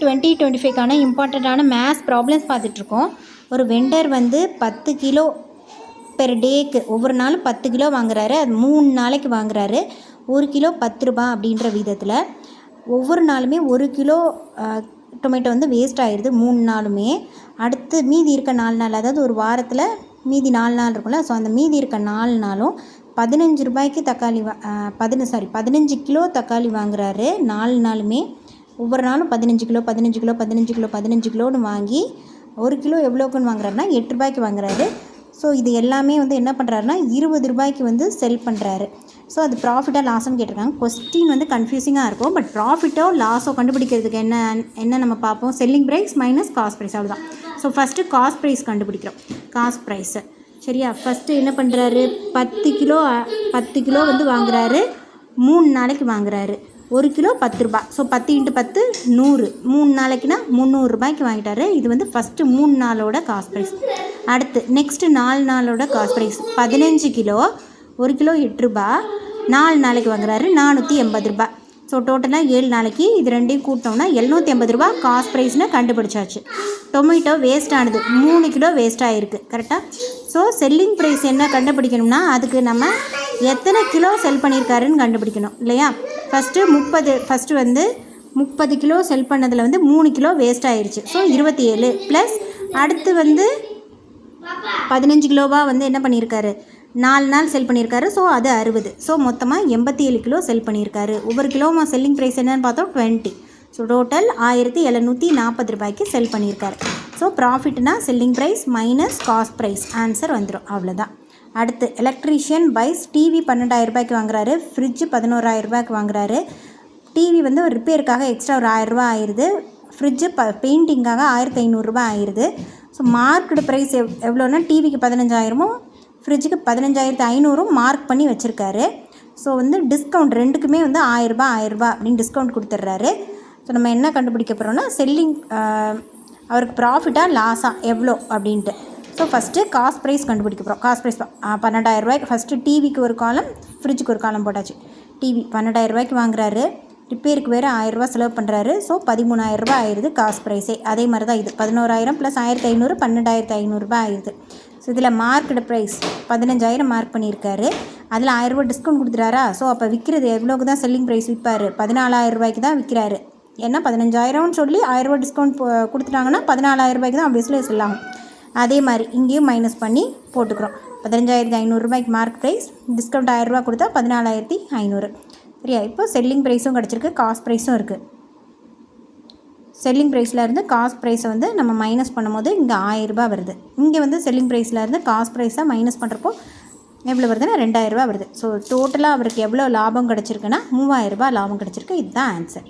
2025க்கான இம்பார்ட்டண்ட்டான maths problems பார்த்துட்ருக்கோம். ஒரு வெண்டர் வந்து 10 கிலோ பெர் டேக்கு ஒவ்வொரு நாளும் 10 கிலோ வாங்குறாரு. அது 3 நாளைக்கு வாங்குறாரு. 1 கிலோ 10 ரூபா அப்படின்ற விதத்தில் ஒவ்வொரு நாளுமே 1 கிலோ டொமேட்டோ வந்து வேஸ்ட் ஆகிடுது 3 நாளுமே. அடுத்து மீதி இருக்க 4 நாள், அதாவது ஒரு வாரத்தில் மீதி 4 நாள் இருக்கும்ல, ஸோ அந்த மீதி இருக்க 4 நாளும் 15 ரூபாய்க்கு தக்காளி 15 கிலோ தக்காளி வாங்குறாரு. 4 நாளுமே ஒவ்வொரு நாளும் 15 கிலோ 15 கிலோ 15 கிலோ 15 கிலோன்னு வாங்கி 1 கிலோ எவ்வளோக்குன்னு வாங்குறாருன்னா 8 ரூபாய்க்கு வாங்குறாரு. ஸோ இது எல்லாமே வந்து என்ன பண்ணுறாருன்னா 20 ரூபாய்க்கு வந்து செல் பண்ணுறாரு. ஸோ அது ப்ராஃபிட்டாக லாஸுன்னு கேட்டிருக்காங்க. கொஸ்டின் வந்து கன்ஃபியூசிங்காக இருக்கும். பட் ப்ராஃபிட்டோ லாஸோ கண்டுபிடிக்கிறதுக்கு என்ன நம்ம பார்ப்போம், selling price minus cost price, அவ்வளோதான். ஸோ ஃபஸ்ட்டு காஸ்ட் ப்ரைஸ் கண்டுபிடிக்கிறோம். காஸ்ட் ப்ரைஸு சரியா. ஃபஸ்ட்டு என்ன பண்ணுறாரு, 10 கிலோ வந்து வாங்குறாரு, 3 நாளைக்கு வாங்குறாரு. 1 கிலோ 10 ரூபா. ஸோ 10 × 10 100. 3 நாளைக்குனா 300 ரூபாய்க்கு வாங்கிட்டாரு. இது வந்து ஃபஸ்ட்டு 3 நாளோட காஸ்ட் ப்ரைஸ். அடுத்து நெக்ஸ்ட்டு 4 நாளோட காஸ்ட் ப்ரைஸ் 15 கிலோ 1 கிலோ 8 ரூபா. 4 நாளைக்கு வாங்குறாரு 480 ரூபா. ஸோ டோட்டலாக 7 நாளைக்கு இது ரெண்டையும் கூட்டினோம்னா 780 ரூபா காஸ்ட் ப்ரைஸ்னு கண்டுபிடிச்சாச்சு. டொமேட்டோ வேஸ்ட் ஆனது 3 கிலோ வேஸ்ட் ஆகிருக்கு கரெக்டாக. ஸோ செல்லிங் ப்ரைஸ் என்ன கண்டுபிடிக்கணும்னா அதுக்கு நம்ம எத்தனை கிலோ செல் பண்ணியிருக்காருன்னு கண்டுபிடிக்கணும் இல்லையா. ஃபஸ்ட்டு வந்து 30 கிலோ செல் பண்ணதில் வந்து 3 கிலோ வேஸ்ட் ஆயிடுச்சு. ஸோ 27 ப்ளஸ் அடுத்து வந்து 15 கிலோவாக வந்து என்ன பண்ணியிருக்காரு, 4 நாள் செல் பண்ணியிருக்காரு. ஸோ அது 60. ஸோ மொத்தமாக 87 கிலோ செல் பண்ணியிருக்காரு. ஒவ்வொரு கிலோவும் செல்லிங் ப்ரைஸ் என்னென்னு பார்த்தோம் 20. ஸோ டோட்டல் 1740 ரூபாய்க்கு செல் பண்ணியிருக்காரு. ஸோ ப்ராஃபிட்னா selling price minus cost price answer வந்துடும், அவ்வளோதான். அடுத்து எலக்ட்ரீஷியன் பைஸ் டிவி 12,000 ரூபாய்க்கு வாங்குறாரு, ஃப்ரிட்ஜ் 11,000 ரூபாய்க்கு வாங்குறாரு. டிவி வந்து ஒரு ரிப்பேருக்காக எக்ஸ்ட்ரா ஒரு 1000 ரூபா ஆயிடுது. ஃப்ரிட்ஜு பெயிண்டிங்காக 1500 ரூபா ஆயிடுது. ஸோ மார்க்கெட் ப்ரைஸ் எவ்வளோன்னா டிவிக்கு 15,000ம் ஃப்ரிட்ஜுக்கு 15,500 மார்க் பண்ணி வச்சுருக்காரு. ஸோ வந்து டிஸ்கவுண்ட் ரெண்டுக்குமே வந்து 1000 ரூபா அப்படின்னு டிஸ்கவுண்ட் கொடுத்துட்றாரு. ஸோ நம்ம என்ன கண்டுபிடிக்க போகிறோம்னா செல்லிங் அவருக்கு ப்ராஃபிட்டாக லாஸாக எவ்வளோ அப்படின்ட்டு. ஸோ ஃபஸ்ட்டு காஸ்ட் ப்ரைஸ் கண்டுபிடிக்க போகிறோம். காஸ்ட் ப்ரைஸ் 12,000 ரூபாய்க்கு ஃபஸ்ட்டு டிவிக்கு ஒரு காலம், ஃப்ரிட்ஜுக்கு ஒரு காலம் போட்டாச்சு. டிவி 12,000 ரூபாய்க்கு வாங்குறாரு, ரிப்பேருக்கு வேறு 1000 ரூபா செலவு பண்ணுறாரு. ஸோ 13,000 ரூபா ஆயிடுது காஸ்ட் ப்ரைஸே. அதே மாதிரி தான் இது 11,000 + 1,500 12,500 ரூபா ஆயிடுது. ஸோ இதில் மார்க்கெட் ப்ரைஸ் 15,000 மார்க் பண்ணியிருக்காரு. அதில் 1000 ரூபா டிஸ்கவுண்ட் கொடுத்துட்டாரா. ஸோ அப்போ விற்கிறது எவ்வளோக்கு தான் செல்லிங் ப்ரைஸ் விற்பார், 14,000 ரூபாய்க்கு தான் விற்கிறாரு. ஏன்னா 15,000ன்னு சொல்லி 1000 ரூபா டிஸ்கவுண்ட் கொடுத்துட்டாங்கன்னா 14,000 ரூபாய்க்கு தான் ஆப்வியஸ்லி செல்லாகும். அதே மாதிரி இங்கேயும் மைனஸ் பண்ணி போட்டுக்கிறோம். 15,500 ரூபாய்க்கு மார்க் ப்ரைஸ், டிஸ்கவுண்ட் 1000 ரூபா கொடுத்தா 14,500. சரியா. இப்போ செல்லிங் ப்ரைஸும் கிடச்சிருக்கு, காஸ்ட் ப்ரைஸும் இருக்குது. செல்லிங் ப்ரைஸ்லேருந்து காஸ்ட் ப்ரைஸை வந்து நம்ம மைனஸ் பண்ணும்போது இங்கே 1000 ரூபா வருது. இங்கே வந்து செல்லிங் ப்ரைஸ்லேருந்து காஸ்ட் ப்ரைஸை மைனஸ் பண்ணுறப்போ எவ்வளோ வருதுன்னா 2,000 ரூபா வருது. ஸோ டோட்டலாக அவருக்கு எவ்வளோ லாபம் கிடச்சிருக்குன்னா 3,000 ரூபா லாபம் கிடச்சிருக்கு. இதுதான் ஆன்சர்.